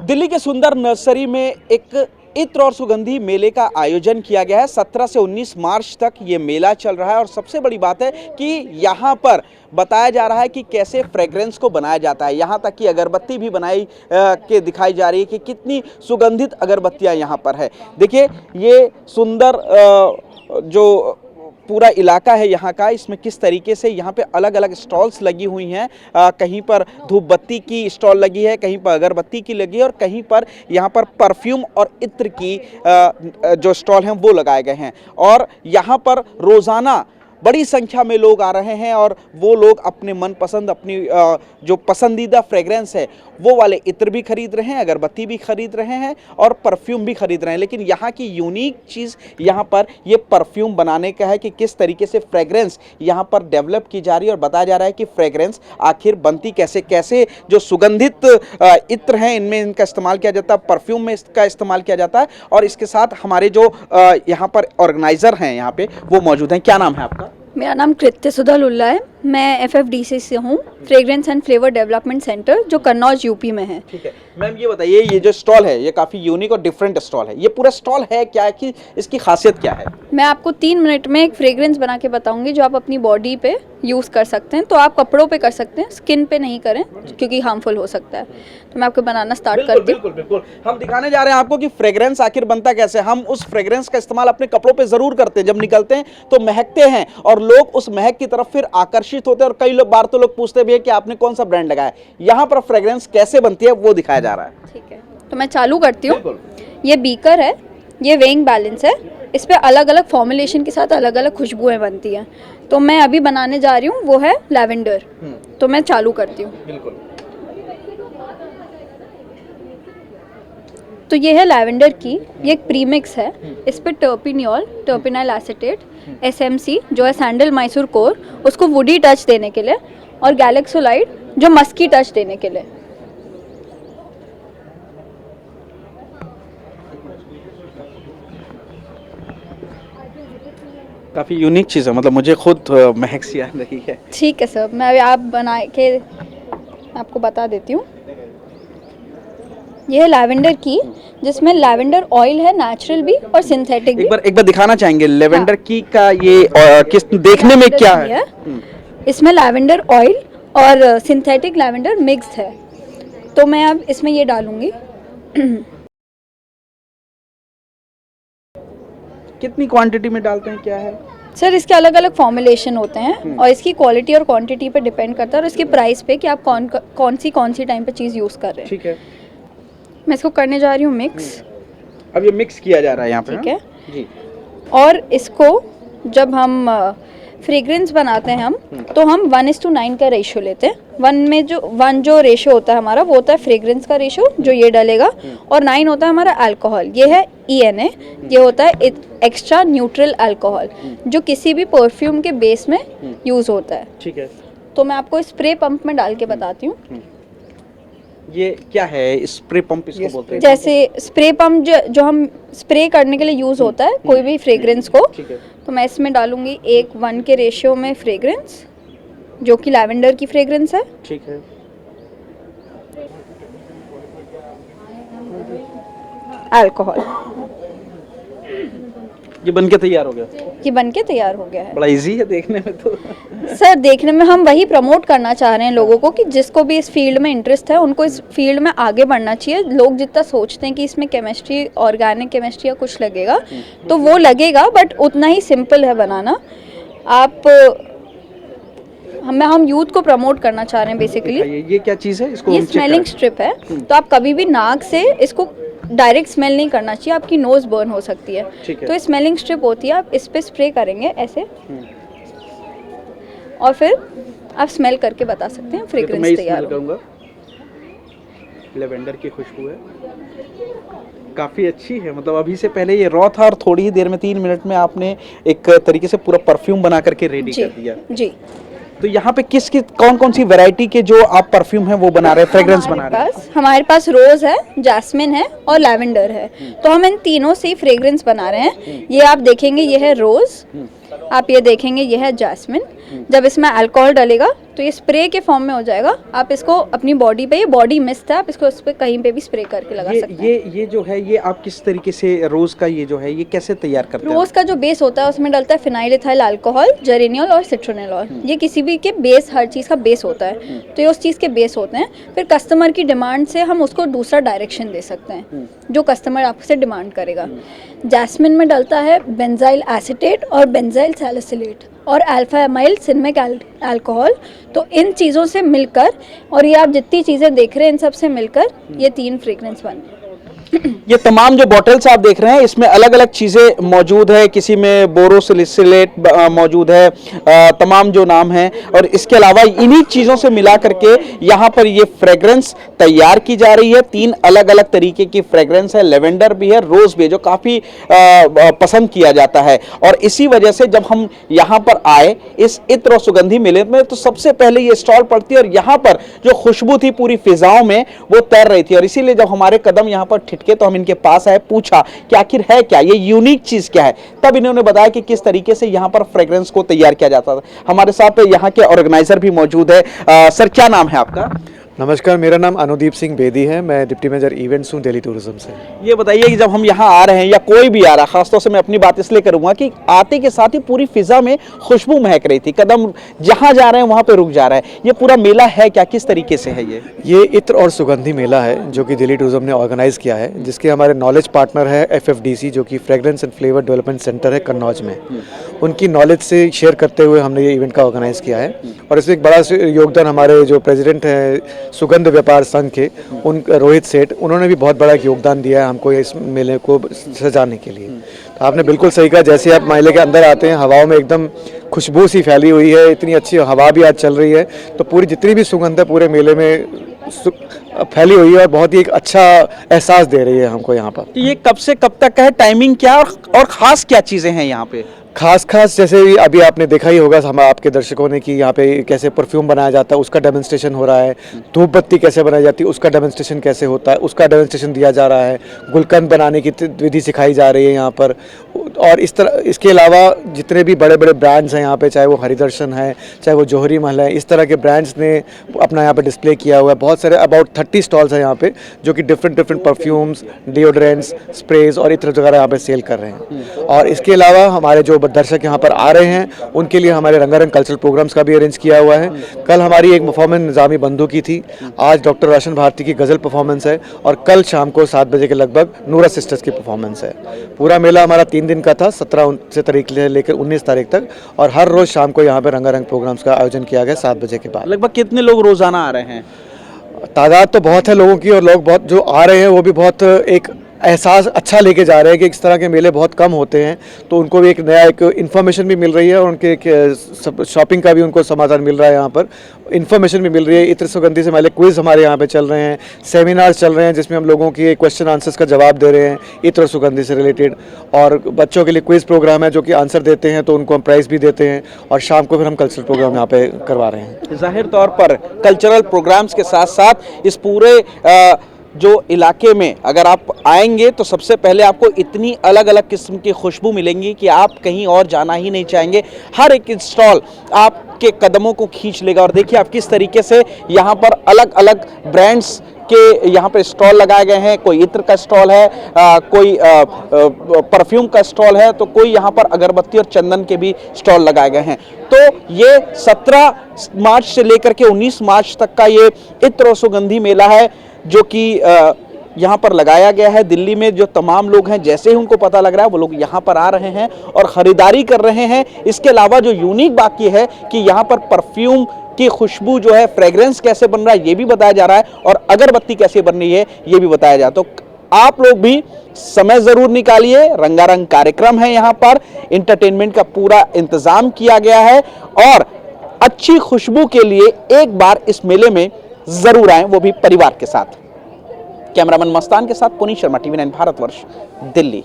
दिल्ली के सुंदर नर्सरी में एक इत्र और सुगंधी मेले का आयोजन किया गया है। 17 से 19 मार्च तक ये मेला चल रहा है और सबसे बड़ी बात है कि यहाँ पर बताया जा रहा है कि कैसे फ्रेग्रेंस को बनाया जाता है। यहाँ तक कि अगरबत्ती भी बनाई के दिखाई जा रही है कि कितनी सुगंधित अगरबत्तियाँ यहाँ पर है। देखिए ये सुंदर जो पूरा इलाका है यहाँ का, इसमें किस तरीके से यहाँ पे अलग अलग स्टॉल्स लगी हुई हैं। कहीं पर धूप बत्ती की स्टॉल लगी है, कहीं पर अगरबत्ती की लगी है और कहीं पर यहाँ पर परफ्यूम और इत्र की जो स्टॉल हैं वो लगाए गए हैं। और यहाँ पर रोज़ाना बड़ी संख्या में लोग आ रहे हैं और वो लोग अपने मनपसंद, अपनी जो पसंदीदा फ्रेग्रेंस है वो वाले इत्र भी खरीद रहे हैं, अगरबत्ती भी खरीद रहे हैं और परफ्यूम भी खरीद रहे हैं। लेकिन यहाँ की यूनिक चीज़ यहाँ पर ये परफ्यूम बनाने का है कि किस तरीके से फ्रेग्रेंस यहाँ पर डेवलप की जा रही है और बताया जा रहा है कि फ्रेग्रेंस आखिर बनती कैसे कैसे। जो सुगंधित इत्र हैं इनमें इनका इस्तेमाल किया जाता है, परफ्यूम में इसका इस्तेमाल किया जाता है। और इसके साथ हमारे जो यहाँ पर ऑर्गेनाइजर हैं यहाँ पे वो मौजूद हैं। क्या नाम है आपका? मेरा नाम कृत्य सुधा लुल्ला है। मैं FFDC से हूँ, fragrance and flavour development centre, जो कन्नौज यूपी में है। ठीक है मैम, ये बताइए ये जो स्टॉल है ये काफ़ी यूनिक और डिफरेंट स्टॉल है। ये पूरा स्टॉल है क्या है कि इसकी खासियत क्या है? मैं आपको 3 मिनट में एक फ्रेग्रेंस बना के बताऊंगी जो आप अपनी बॉडी पे यूज़ कर सकते हैं। तो आप कपड़ों पे कर सकते हैं, स्किन पे नहीं करें क्योंकि हार्मफुल हो सकता है। तो मैं आपको बनाना स्टार्ट करती हूँ। बिल्कुल बिल्कुल, हम दिखाने जा रहे हैं आपको कि फ्रेग्रेंस आखिर बनता कैसे। हम उस फ्रेग्रेंस का इस्तेमाल अपने कपड़ों पे ज़रूर करते हैं, जब निकलते हैं तो महकते हैं और लोग उस महक की तरफ फिर आकर्षित होते हैं। और कई बार तो लोग पूछते भी है कि आपने कौन सा ब्रांड लगाया। यहाँ पर फ्रेग्रेंस कैसे बनती है वो दिखाया जा रहा है। ठीक है, तो मैं चालू करती हूँ। ये बीकर है, ये वेइंग बैलेंस है, इस पे अलग अलग फॉर्मुलेशन के साथ अलग अलग खुशबुएं बनती हैं। तो मैं अभी बनाने जा रही हूँ वो है लैवेंडर। तो मैं चालू करती हूँ। बिल्कुल। तो ये है लैवेंडर की, ये एक प्रीमिक्स है। इस पे टर्पिनियोल, टर्पिनाइल एसीटेट, SMC जो है सैंडल मैसूर कोर, उसको वुडी टच देने के लिए, और गैलेक्सोलाइड जो मस्की टच देने के लिए। काफ़ी यूनिक चीज़ है, मतलब मुझे खुद महक सी आ रही है। ठीक है सर, मैं अभी आप बना के आपको बता देती हूँ। ये है लैवेंडर की, जिसमें लैवेंडर ऑयल है, नेचुरल भी और सिंथेटिक भी। एक बार दिखाना चाहेंगे लैवेंडर की का ये किस देखने में क्या है? इसमें लैवेंडर ऑयल और सिंथेटिक लैवेंडर मिक्स्ड है। तो मैं अब इसमें ये डालूंगी। कितनी क्वांटिटी में डालते हैं, क्या है? सर इसके अलग अलग फॉर्मुलेशन होते हैं और इसकी क्वालिटी और क्वांटिटी पे डिपेंड करता है और इसके प्राइस पे कि आप कौन सी टाइम पे चीज़ यूज़ कर रहे हैं। ठीक है, मैं इसको करने जा रही हूँ मिक्स। अब ये मिक्स किया जा रहा है यहाँ पे। ठीक है जी। और इसको जब हम फ्रेग्रेंस बनाते हैं तो हम 1:9 का रेशियो लेते हैं। 1 जो रेशियो होता है हमारा वो होता है फ्रेग्रेंस का रेशियो जो ये डलेगा, और 9 होता है हमारा अल्कोहल, ये है ENA। ये होता है एक्स्ट्रा न्यूट्रल अल्कोहल जो किसी भी परफ्यूम के बेस में यूज़ होता है। ठीक है, तो मैं आपको स्प्रे पंप में डाल के बताती हूँ। ये क्या है? स्प्रे पंप इसको बोलते हैं। जैसे स्प्रे पंप जो हम स्प्रे करने के लिए यूज़ होता है कोई भी फ्रेग्रेंस को। ठीक है। तो मैं इसमें डालूंगी 1:1 के रेशियो में फ्रेग्रेंस जो कि लैवेंडर की फ्रेग्रेंस है। ठीक है। अल्कोहल, ये बनके तैयार हो गया। ये बनके तैयार हो गया है। बड़ा इजी है देखने में तो। सर देखने में हम वही प्रमोट करना चाह रहे हैं लोगों को कि जिसको भी इस फील्ड में इंटरेस्ट है उनको इस फील्ड में आगे बढ़ना चाहिए। लोग जितना सोचते हैं कि इसमें केमिस्ट्री, ऑर्गेनिक केमिस्ट्री या कुछ लगेगा तो वो लगेगा, बट उतना ही सिंपल है बनाना। हम यूथ को प्रमोट करना चाह रहे हैं बेसिकली। ये क्या चीज़ है? इसको ये स्मेलिंग स्ट्रिप है। तो आप कभी भी नाक से इसको डायरेक्ट स्मेल नहीं करना चाहिए, आपकी नोज बर्न हो सकती है। तो स्मेलिंग स्ट्रिप होती है, आप इस पे स्प्रे करेंगे ऐसे और फिर आप स्मेल करके बता सकते हैं फ्रेग्रेंस तैयार हो। लैवेंडर की खुशबू है, काफ़ी अच्छी है। मतलब अभी से पहले ये रॉ था और थोड़ी ही देर में 3 मिनट में आपने एक तरीके से पूरा परफ्यूम बना करके रेडी कर दिया। जी। तो यहाँ पे कौन सी वैरायटी के जो आप परफ्यूम है वो बना रहे हैं, फ्रेग्रेंस बना रहे हैं? हमारे पास रोज है, जैस्मिन है और लैवेंडर है। तो हम इन तीनों से फ्रेग्रेंस बना रहे हैं। ये आप देखेंगे ये है रोज, आप ये देखेंगे ये है जैस्मिन। जब इसमें अल्कोहल डलेगा तो ये स्प्रे के फॉर्म में हो जाएगा। आप इसको अपनी बॉडी पे, ये बॉडी मिस्ट है, आप इसको उस पर कहीं पे भी स्प्रे करके लगा सकते हैं। ये जो है ये आप किस तरीके से रोज का ये जो है ये कैसे तैयार करते हैं? रोज का जो बेस होता है उसमें डलता है फिनाइल इथाइल अल्कोहल, जेरेनियल और सिट्रोनिलॉल। ये किसी भी के बेस, हर चीज़ का बेस होता है, तो ये उस चीज़ के बेस होते हैं। फिर कस्टमर की डिमांड से हम उसको दूसरा डायरेक्शन दे सकते हैं जो कस्टमर आपसे डिमांड करेगा। जैस्मिन में डलता है बेंजाइल एसीटेट और बेंजाइल सैलिसिलेट और अल्फा एमाइल सिनेमिक अल्कोहल। तो इन चीज़ों से मिलकर, और ये आप जितनी चीज़ें देख रहे हैं इन सब से मिलकर ये 3 फ्रेग्रेंस बने। ये तमाम जो बॉटल्स आप देख रहे हैं इसमें अलग अलग चीज़ें मौजूद है, किसी में बोरोसिलिसिलेट मौजूद है, तमाम जो नाम हैं, और इसके अलावा इन्हीं चीज़ों से मिला करके यहाँ पर ये फ्रेग्रेंस तैयार की जा रही है। 3 अलग अलग तरीके की फ्रेग्रेंस है, लेवेंडर भी है, रोज़ भी है, जो काफ़ी पसंद किया जाता है। और इसी वजह से जब हम यहाँ पर आए इस इत्र और सुगंधी मेले में, तो सबसे पहले ये स्टॉल पड़ती है और यहाँ पर जो खुशबू थी पूरी फिजाओं में वो तैर रही थी। और इसीलिए जब हमारे कदम यहाँ पर के तो हम इनके पास आए, पूछा कि आखिर है क्या, ये यूनिक चीज क्या है। तब इन्होंने बताया कि किस तरीके से यहाँ पर फ्रेग्रेंस को तैयार किया जाता था। हमारे साथ यहाँ के ऑर्गेनाइजर भी मौजूद है। सर, क्या नाम है आपका? नमस्कार, मेरा नाम अनुदीप सिंह बेदी है, मैं डिप्टी मैनेजर इवेंट्स हूँ दिल्ली टूरिज्म से। ये बताइए कि जब हम यहाँ आ रहे हैं या कोई भी आ रहा, खासतौर से मैं अपनी बात इसलिए करूंगा कि आते के साथ ही पूरी फिजा में खुशबू महक रही थी, कदम जहाँ जा रहे हैं वहाँ पे रुक जा रहा है। ये पूरा मेला है क्या, किस तरीके से है ये इत्र और सुगंधी मेला है जो कि दिल्ली टूरिज्म ने ऑर्गेनाइज किया है, जिसके हमारे नॉलेज पार्टनर है FFDC जो कि fragrance and flavour development centre है कन्नौज में। उनकी नॉलेज से शेयर करते हुए हमने ये इवेंट का ऑर्गेनाइज किया है। और इसमें एक बड़ा योगदान हमारे जो प्रेसिडेंट हैं सुगंध व्यापार संघ के, उन रोहित सेठ, उन्होंने भी बहुत बड़ा योगदान दिया है हमको इस मेले को सजाने के लिए। तो आपने बिल्कुल सही कहा, जैसे आप मेले के अंदर आते हैं हवाओं में एकदम खुशबू सी फैली हुई है, इतनी अच्छी हवा भी आज चल रही है, तो पूरी जितनी भी सुगंध है पूरे मेले में फैली हुई है और बहुत ही एक अच्छा एहसास दे रही है हमको यहाँ पर। ये कब से कब तक का है, टाइमिंग क्या और खास क्या चीज़ें हैं यहाँ पे? खास जैसे अभी आपने देखा ही होगा हम आपके दर्शकों ने कि यहाँ पे कैसे परफ्यूम बनाया जाता है उसका डेमोन्स्ट्रेशन हो रहा है, धूप बत्ती कैसे बनाई जाती है उसका डेमोन्स्ट्रेशन कैसे होता है उसका डेमोन्स्ट्रेशन दिया जा रहा है, गुलकंद बनाने की विधि सिखाई जा रही है यहाँ पर। और इस तरह इसके अलावा जितने भी बड़े बड़े ब्रांड्स हैं यहाँ पे, चाहे वो हरिदर्शन है, चाहे वो जौहरी महल है, इस तरह के ब्रांड्स ने अपना यहाँ पे डिस्प्ले किया हुआ है। बहुत सारे अबाउट 30 स्टॉल्स हैं यहाँ पे जो कि डिफरेंट परफ्यूम्स, डिओड्रेंट्स, स्प्रेज और इत्र वगैरह यहाँ पे सेल कर रहे हैं। और इसके अलावा हमारे जो दर्शक यहाँ पर आ रहे हैं उनके लिए हमारे रंगारंग कल्चरल प्रोग्राम्स का भी अरेंज किया हुआ है। कल हमारी एक परफॉर्मेंस निज़ामी बंधु की थी, आज डॉक्टर रोशन भारती की गज़ल परफॉर्मेंस है और कल शाम को 7 बजे के लगभग नूरा सिस्टर्स की परफॉर्मेंस है। पूरा मेला हमारा 3 दिन का था, 17 तारीख से लेकर 19 तारीख तक, और हर रोज शाम को यहाँ पे रंगारंग प्रोग्राम्स का आयोजन किया गया 7 बजे के बाद। लगभग कितने लोग रोजाना आ रहे हैं? तादाद तो बहुत है लोगों की, और लोग बहुत जो आ रहे हैं वो भी बहुत एक एहसास अच्छा लेके जा रहे हैं कि इस तरह के मेले बहुत कम होते हैं, तो उनको भी एक नया एक इन्फॉर्मेशन भी मिल रही है और उनके एक शॉपिंग का भी उनको समाधान मिल रहा है, यहाँ पर इन्फॉर्मेशन भी मिल रही है। इत्र सुगंधी से पहले क्विज़ हमारे यहाँ पे चल रहे हैं, सेमिनार्स चल रहे हैं जिसमें हम लोगों की क्वेश्चन आंसर्स का जवाब दे रहे हैं इत्र सुगंधी से रिलेटेड, और बच्चों के लिए क्विज़ प्रोग्राम है जो कि आंसर देते हैं तो उनको हम प्राइज़ भी देते हैं, और शाम को फिर हम कल्चरल प्रोग्राम यहाँ पे करवा रहे हैं। जाहिर तौर पर कल्चरल प्रोग्राम्स के साथ साथ इस पूरे जो इलाके में अगर आप आएंगे तो सबसे पहले आपको इतनी अलग अलग किस्म की खुशबू मिलेंगी कि आप कहीं और जाना ही नहीं चाहेंगे। हर एक स्टॉल आपके कदमों को खींच लेगा। और देखिए आप किस तरीके से यहाँ पर अलग अलग ब्रांड्स के यहाँ पे स्टॉल लगाए गए हैं। कोई इत्र का स्टॉल है, कोई परफ्यूम का स्टॉल है, तो कोई यहाँ पर अगरबत्ती और चंदन के भी स्टॉल लगाए गए हैं। तो ये 17 मार्च से लेकर के 19 मार्च तक का ये इत्र और सुगंधी मेला है जो कि यहाँ पर लगाया गया है। दिल्ली में जो तमाम लोग हैं, जैसे ही उनको पता लग रहा है वो लोग यहाँ पर आ रहे हैं और ख़रीदारी कर रहे हैं। इसके अलावा जो यूनिक बाकी है कि यहाँ पर परफ्यूम की खुशबू जो है, फ्रेग्रेंस कैसे बन रहा है ये भी बताया जा रहा है, और अगरबत्ती कैसे बन रही है ये भी बताया जा रहा है। तो आप लोग भी समय ज़रूर निकालिए, रंगारंग कार्यक्रम है यहाँ पर, इंटरटेनमेंट का पूरा इंतज़ाम किया गया है, और अच्छी खुशबू के लिए एक बार इस मेले में ज़रूर आएँ, वो भी परिवार के साथ। कैमरामैन मस्तान के साथ पुनीत शर्मा, TV9 भारतवर्ष, दिल्ली।